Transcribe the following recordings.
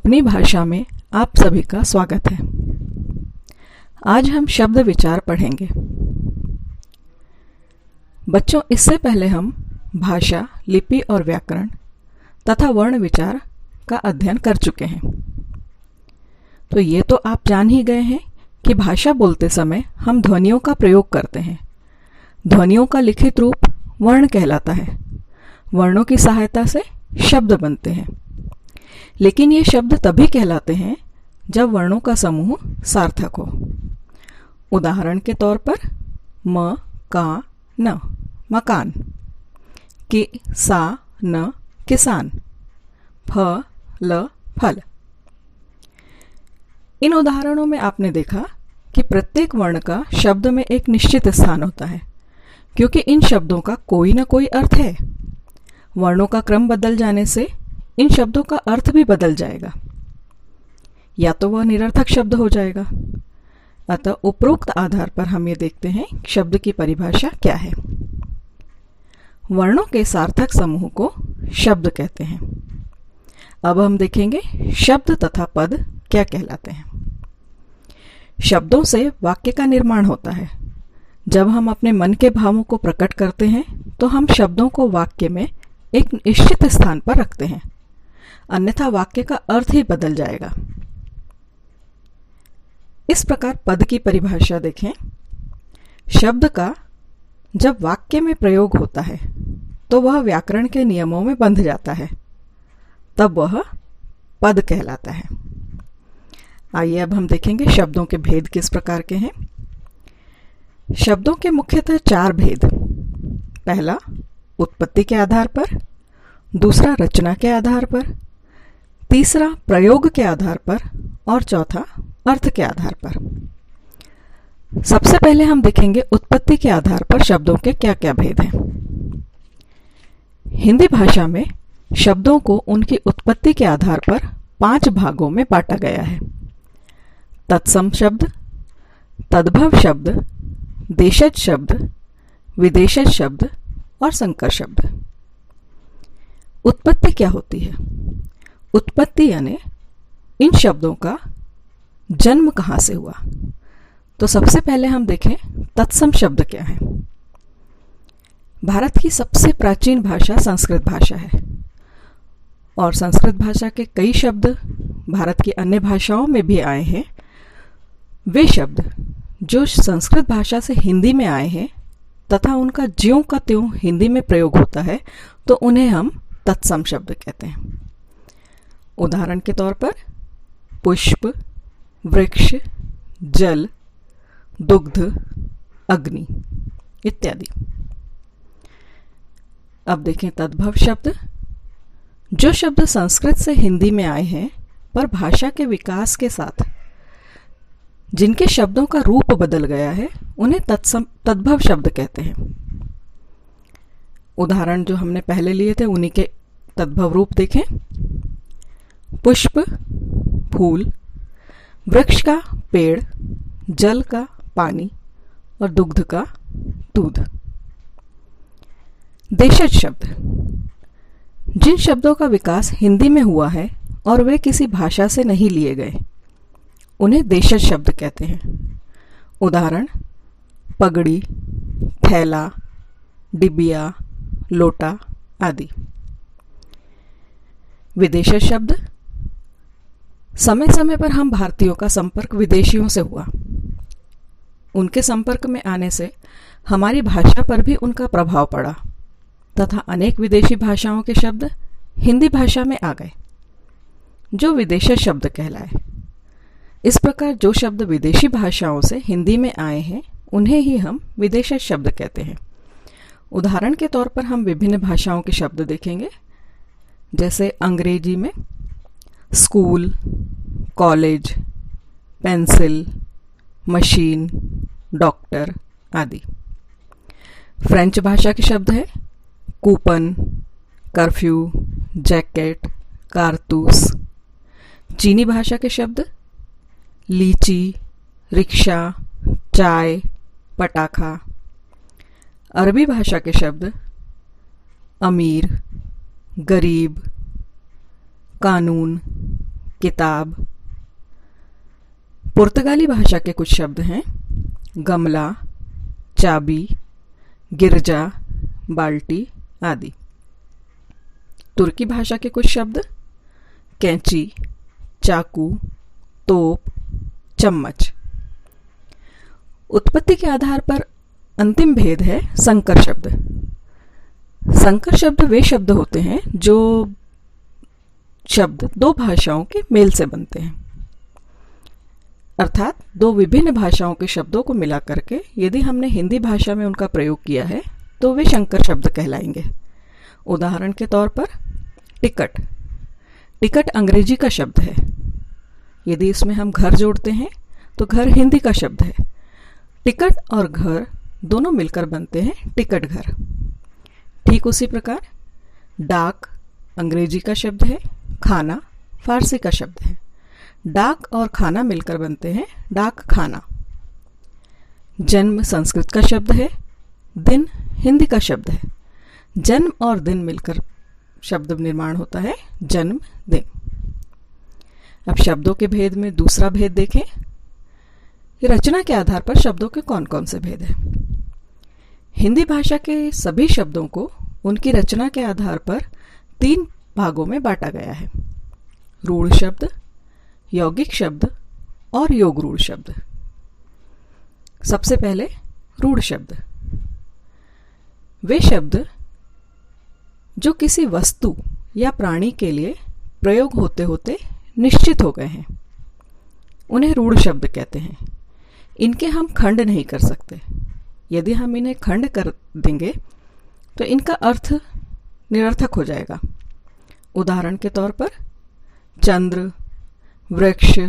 अपनी भाषा में आप सभी का स्वागत है। आज हम शब्द विचार पढ़ेंगे। बच्चों, इससे पहले हम भाषा, लिपि और व्याकरण तथा वर्ण विचार का अध्ययन कर चुके हैं। तो ये तो आप जान ही गए हैं कि भाषा बोलते समय हम ध्वनियों का प्रयोग करते हैं। ध्वनियों का लिखित रूप वर्ण कहलाता है। वर्णों की सहायता से शब्द बनते हैं, लेकिन ये शब्द तभी कहलाते हैं जब वर्णों का समूह सार्थक हो। उदाहरण के तौर पर म, का, न, मकान, कि, सा, न, किसान, फ, ल, फल। इन उदाहरणों में आपने देखा कि प्रत्येक वर्ण का शब्द में एक निश्चित स्थान होता है, क्योंकि इन शब्दों का कोई न कोई अर्थ है। वर्णों का क्रम बदल जाने से इन शब्दों का अर्थ भी बदल जाएगा, या तो वह निरर्थक शब्द हो जाएगा। अतः उपरोक्त आधार पर हम ये देखते हैं शब्द की परिभाषा क्या है। वर्णों के सार्थक समूह को शब्द कहते हैं। अब हम देखेंगे शब्द तथा पद क्या कहलाते हैं। शब्दों से वाक्य का निर्माण होता है। जब हम अपने मन के भावों को प्रकट करते हैं तो हम शब्दों को वाक्य में एक निश्चित स्थान पर रखते हैं, अन्यथा वाक्य का अर्थ ही बदल जाएगा। इस प्रकार पद की परिभाषा देखें। शब्द का जब वाक्य में प्रयोग होता है तो वह व्याकरण के नियमों में बंध जाता है, तब वह पद कहलाता है। आइए अब हम देखेंगे शब्दों के भेद किस प्रकार के हैं। शब्दों के मुख्यतः 4 भेद। पहला उत्पत्ति के आधार पर, दूसरा रचना के आधार पर, तीसरा प्रयोग के आधार पर और चौथा अर्थ के आधार पर। सबसे पहले हम देखेंगे उत्पत्ति के आधार पर शब्दों के क्या क्या भेद हैं। हिंदी भाषा में शब्दों को उनकी उत्पत्ति के आधार पर 5 भागों में बांटा गया है। तत्सम शब्द, तद्भव शब्द, देशज शब्द, विदेशज शब्द और संकर शब्द। उत्पत्ति क्या होती है? उत्पत्ति यानी इन शब्दों का जन्म कहाँ से हुआ। तो सबसे पहले हम देखें तत्सम शब्द क्या है। भारत की सबसे प्राचीन भाषा संस्कृत भाषा है, और संस्कृत भाषा के कई शब्द भारत की अन्य भाषाओं में भी आए हैं। वे शब्द जो संस्कृत भाषा से हिंदी में आए हैं तथा उनका ज्यों का त्यों हिंदी में प्रयोग होता है, तो उन्हें हम तत्सम शब्द कहते हैं। उदाहरण के तौर पर पुष्प, वृक्ष, जल, दुग्ध, अग्नि इत्यादि। अब देखें तद्भव शब्द। जो शब्द संस्कृत से हिंदी में आए हैं पर भाषा के विकास के साथ जिनके शब्दों का रूप बदल गया है, उन्हें तद्भव शब्द कहते हैं। उदाहरण जो हमने पहले लिए थे उन्हीं के तद्भव रूप देखें। पुष्प फूल, वृक्ष का पेड़, जल का पानी और दुग्ध का दूध। देशज शब्द। जिन शब्दों का विकास हिंदी में हुआ है और वे किसी भाषा से नहीं लिए गए, उन्हें देशज शब्द कहते हैं। उदाहरण पगड़ी, थैला, डिबिया, लोटा आदि। विदेशज शब्द। समय समय पर हम भारतीयों का संपर्क विदेशियों से हुआ। उनके संपर्क में आने से हमारी भाषा पर भी उनका प्रभाव पड़ा तथा अनेक विदेशी भाषाओं के शब्द हिंदी भाषा में आ गए, जो विदेशज शब्द कहलाए। इस प्रकार जो शब्द विदेशी भाषाओं से हिंदी में आए हैं, उन्हें ही हम विदेशज शब्द कहते हैं। उदाहरण के तौर पर हम विभिन्न भाषाओं के शब्द देखेंगे, जैसे अंग्रेजी में school, college, pencil, machine, doctor आदि। फ्रेंच भाषा के शब्द हैं कूपन, कर्फ्यू, जैकेट, कारतूस। चीनी भाषा के शब्द लीची, रिक्शा, चाय, पटाखा। अरबी भाषा के शब्द अमीर, गरीब, कानून, किताब। पुर्तगाली भाषा के कुछ शब्द हैं गमला, चाबी, गिरजा, बाल्टी आदि। तुर्की भाषा के कुछ शब्द कैंची, चाकू, तोप, चम्मच। उत्पत्ति के आधार पर अंतिम भेद है संकर शब्द। संकर शब्द वे शब्द होते हैं जो शब्द दो भाषाओं के मेल से बनते हैं, अर्थात दो विभिन्न भाषाओं के शब्दों को मिला करके यदि हमने हिंदी भाषा में उनका प्रयोग किया है तो वे संकर शब्द कहलाएंगे। उदाहरण के तौर पर टिकट। टिकट अंग्रेजी का शब्द है। यदि इसमें हम घर जोड़ते हैं तो घर हिंदी का शब्द है। टिकट और घर दोनों मिलकर बनते हैं टिकट घर। ठीक उसी प्रकार डाक अंग्रेजी का शब्द है, खाना फारसी का शब्द है। डाक और खाना मिलकर बनते हैं डाक खाना। जन्म संस्कृत का शब्द है, दिन हिंदी का शब्द है। जन्म और दिन मिलकर शब्द निर्माण होता है जन्म दिन। अब शब्दों के भेद में दूसरा भेद देखें। रचना के आधार पर शब्दों के कौन कौन से भेद हैं। हिंदी भाषा के सभी शब्दों को उनकी रचना के आधार पर 3 भागों में बांटा गया है: रूढ़ शब्द, यौगिक शब्द और योग रूढ़ शब्द। सबसे पहले रूढ़ शब्द। वे शब्द जो किसी वस्तु या प्राणी के लिए प्रयोग होते होते निश्चित हो गए हैं, उन्हें रूढ़ शब्द कहते हैं। इनके हम खंड नहीं कर सकते। यदि हम इन्हें खंड कर देंगे तो इनका अर्थ निरर्थक हो जाएगा। उदाहरण के तौर पर चंद्र, वृक्ष,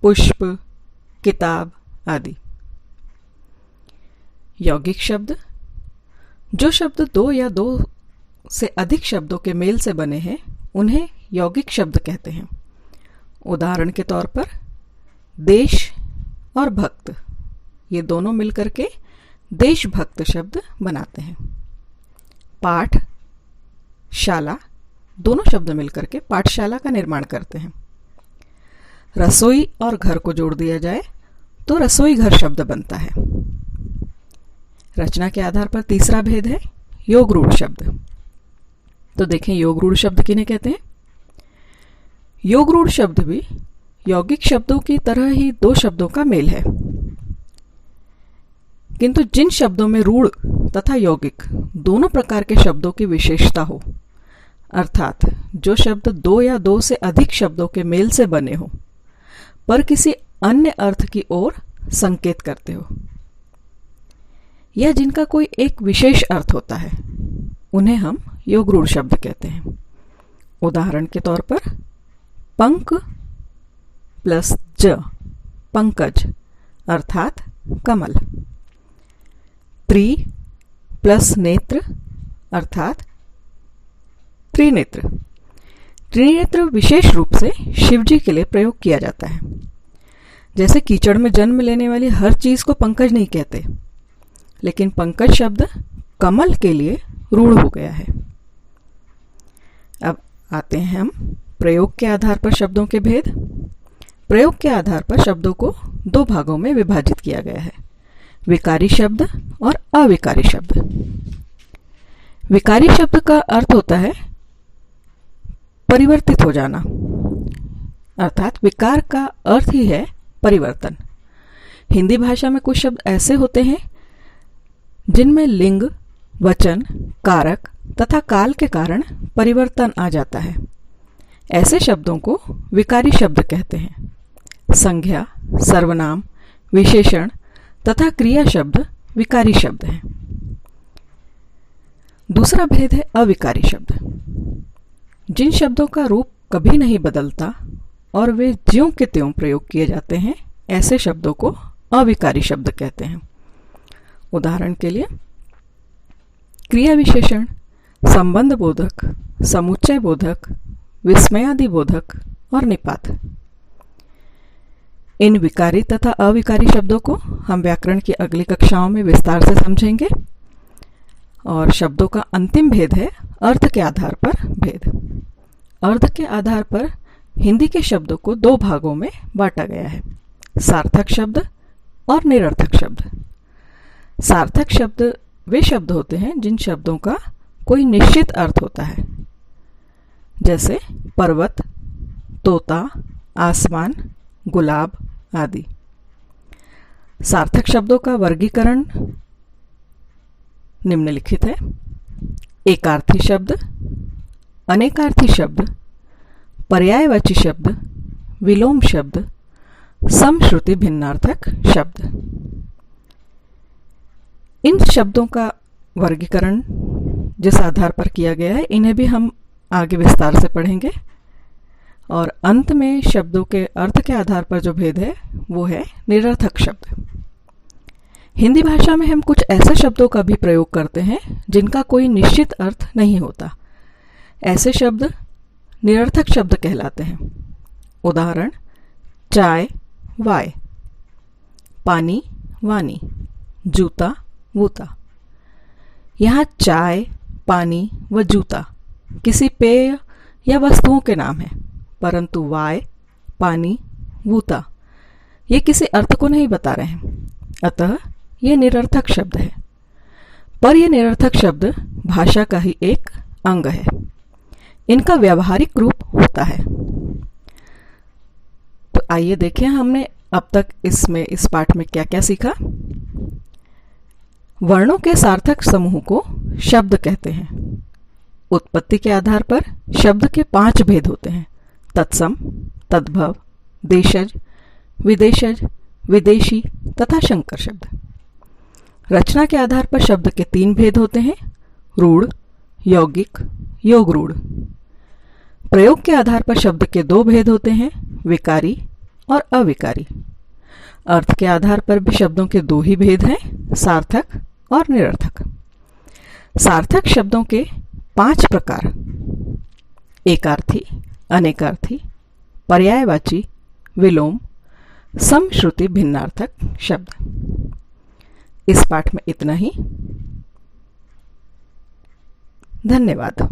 पुष्प, किताब आदि। यौगिक शब्द। जो शब्द 2 या 2 से अधिक शब्दों के मेल से बने हैं उन्हें यौगिक शब्द कहते हैं। उदाहरण के तौर पर देश और भक्त, ये दोनों मिलकर के देशभक्त शब्द बनाते हैं। पाठ, शाला, दोनों शब्द मिलकर के पाठशाला का निर्माण करते हैं। रसोई और घर को जोड़ दिया जाए तो रसोई घर शब्द बनता है। रचना के आधार पर तीसरा भेद है योग रूढ़ शब्द। तो देखें योग रूढ़ शब्द किन्हें कहते हैं। योग रूढ़ शब्द भी यौगिक शब्दों की तरह ही 2 शब्दों का मेल है, किंतु जिन शब्दों में रूढ़ तथा यौगिक दोनों प्रकार के शब्दों की विशेषता हो, अर्थात जो शब्द 2 या 2 से अधिक शब्दों के मेल से बने हो पर किसी अन्य अर्थ की ओर संकेत करते हो, या जिनका कोई एक विशेष अर्थ होता है, उन्हें हम योग रूढ़ शब्द कहते हैं। उदाहरण के तौर पर पंक प्लस ज, पंकज अर्थात कमल। त्रि प्लस नेत्र अर्थात त्रिनेत्र। त्रिनेत्र विशेष रूप से शिवजी के लिए प्रयोग किया जाता है। जैसे कीचड़ में जन्म लेने वाली हर चीज को पंकज नहीं कहते, लेकिन पंकज शब्द कमल के लिए रूढ़ हो गया है। अब आते हैं हम प्रयोग के आधार पर शब्दों के भेद। प्रयोग के आधार पर शब्दों को 2 भागों में विभाजित किया गया है: विकारी शब्द और अविकारी शब्द। विकारी शब्द का अर्थ होता है परिवर्तित हो जाना, अर्थात विकार का अर्थ ही है परिवर्तन। हिंदी भाषा में कुछ शब्द ऐसे होते हैं जिनमें लिंग, वचन, कारक तथा काल के कारण परिवर्तन आ जाता है। ऐसे शब्दों को विकारी शब्द कहते हैं। संज्ञा, सर्वनाम, विशेषण तथा क्रिया शब्द विकारी शब्द हैं। दूसरा भेद है अविकारी शब्द। जिन शब्दों का रूप कभी नहीं बदलता और वे ज्यों के त्यों प्रयोग किए जाते हैं, ऐसे शब्दों को अविकारी शब्द कहते हैं। उदाहरण के लिए क्रिया विशेषण, संबंध बोधक, समुच्चय बोधक, विस्मयादि बोधक और निपात। इन विकारी तथा अविकारी शब्दों को हम व्याकरण की अगली कक्षाओं में विस्तार से समझेंगे। और शब्दों का अंतिम भेद है अर्थ के आधार पर भेद। अर्थ के आधार पर हिंदी के शब्दों को दो भागों में बांटा गया है, सार्थक शब्द और निरर्थक शब्द। सार्थक शब्द वे शब्द होते हैं जिन शब्दों का कोई निश्चित अर्थ होता है, जैसे पर्वत, तोता, आसमान, गुलाब आदि। सार्थक शब्दों का वर्गीकरण निम्नलिखित है: एकार्थी शब्द, अनेकार्थी शब्द, पर्यायवाची शब्द, विलोम शब्द, समश्रुति भिन्नार्थक शब्द। इन शब्दों का वर्गीकरण जिस आधार पर किया गया है, इन्हें भी हम आगे विस्तार से पढ़ेंगे। और अंत में शब्दों के अर्थ के आधार पर जो भेद है वो है निरर्थक शब्द। हिंदी भाषा में हम कुछ ऐसे शब्दों का भी प्रयोग करते हैं जिनका कोई निश्चित अर्थ नहीं होता। ऐसे शब्द निरर्थक शब्द कहलाते हैं। उदाहरण: चाय, वाय, पानी, वानी, जूता, वूता। यहाँ चाय, पानी व जूता किसी पेय या वस्तुओं के नाम हैं, परंतु वाय, पानी, वूता ये किसी अर्थ को नहीं बता रहे हैं, अतः ये निरर्थक शब्द है। पर ये निरर्थक शब्द भाषा का ही एक अंग है, इनका व्यावहारिक रूप होता है। तो आइए देखें हमने अब तक इस पाठ में क्या क्या सीखा। वर्णों के सार्थक समूह को शब्द कहते हैं। उत्पत्ति के आधार पर शब्द के 5 भेद होते हैं: तत्सम, तद्भव, देशज, विदेशज, विदेशी तथा शंकर शब्द। रचना के आधार पर शब्द के 3 भेद होते हैं: रूढ़, यौगिक, योग रूढ़। प्रयोग के आधार पर शब्द के 2 भेद होते हैं: विकारी और अविकारी। अर्थ के आधार पर भी शब्दों के 2 ही भेद हैं: सार्थक और निरर्थक। सार्थक शब्दों के 5 प्रकार: एकार्थी, अनेकार्थी, पर्यायवाची, विलोम, समश्रुति भिन्नार्थक शब्द। इस पाठ में इतना ही। धन्यवाद।